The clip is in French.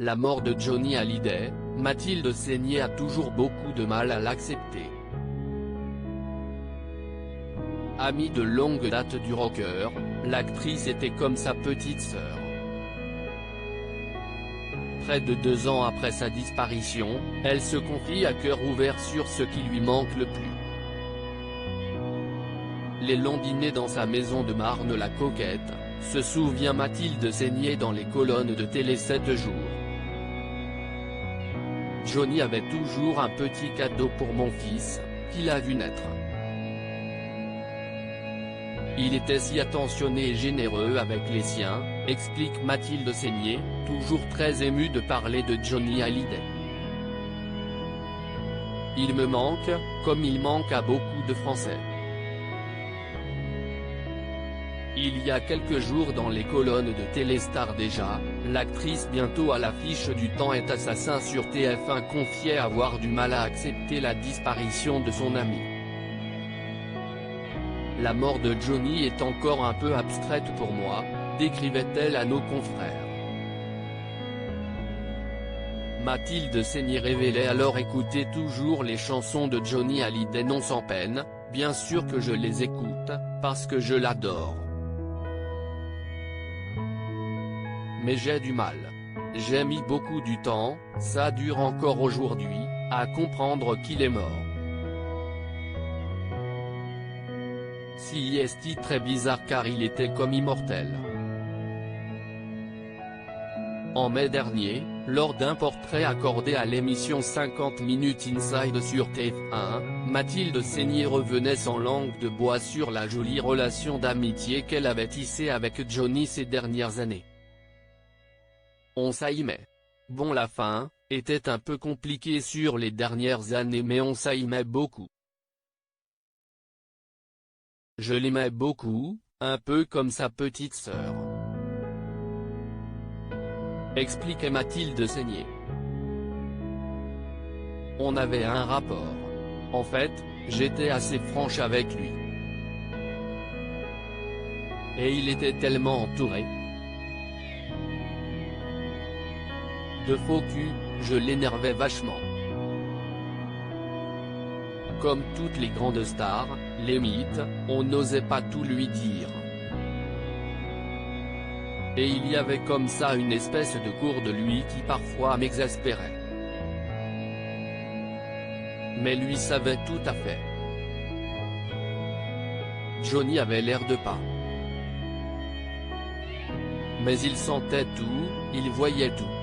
La mort de Johnny Hallyday, Mathilde Seigner a toujours beaucoup de mal à l'accepter. Amie de longue date du rocker, l'actrice était comme sa petite sœur. Près de 2 ans après sa disparition, elle se confie à cœur ouvert sur ce qui lui manque le plus. Les longs dîners dans sa maison de Marne-la-Coquette, se souvient Mathilde Seigner dans les colonnes de Télé 7 jours. Johnny avait toujours un petit cadeau pour mon fils, qu'il a vu naître. Il était si attentionné et généreux avec les siens, explique Mathilde Seigner, toujours très émue de parler de Johnny Hallyday. Il me manque, comme il manque à beaucoup de Français. Il y a quelques jours dans les colonnes de Téléstar déjà, l'actrice bientôt à l'affiche du Temps est assassin sur TF1 confiait avoir du mal à accepter la disparition de son ami. La mort de Johnny est encore un peu abstraite pour moi, décrivait-elle à nos confrères. Mathilde Seigner révélait alors écouter toujours les chansons de Johnny Hallyday non sans peine, bien sûr que je les écoute, parce que je l'adore. Mais j'ai du mal. J'ai mis beaucoup du temps, ça dure encore aujourd'hui, à comprendre qu'il est mort. Si est très bizarre car il était comme immortel. En mai dernier, lors d'un portrait accordé à l'émission 50 minutes Inside sur TF1, Mathilde Seigner revenait sans langue de bois sur la jolie relation d'amitié qu'elle avait tissée avec Johnny ces dernières années. On s'aimait. Bon, la fin était un peu compliquée sur les dernières années mais on s'aimait beaucoup. Je l'aimais beaucoup, un peu comme sa petite sœur. Expliquait Mathilde Seigner. On avait un rapport. En fait, j'étais assez franche avec lui. Et il était tellement entouré de faux cul, je l'énervais vachement. Comme toutes les grandes stars, les mythes, on n'osait pas tout lui dire. Et il y avait comme ça une espèce de cour de lui qui parfois m'exaspérait. Mais lui savait tout à fait. Johnny avait l'air de pas. Mais il sentait tout, il voyait tout.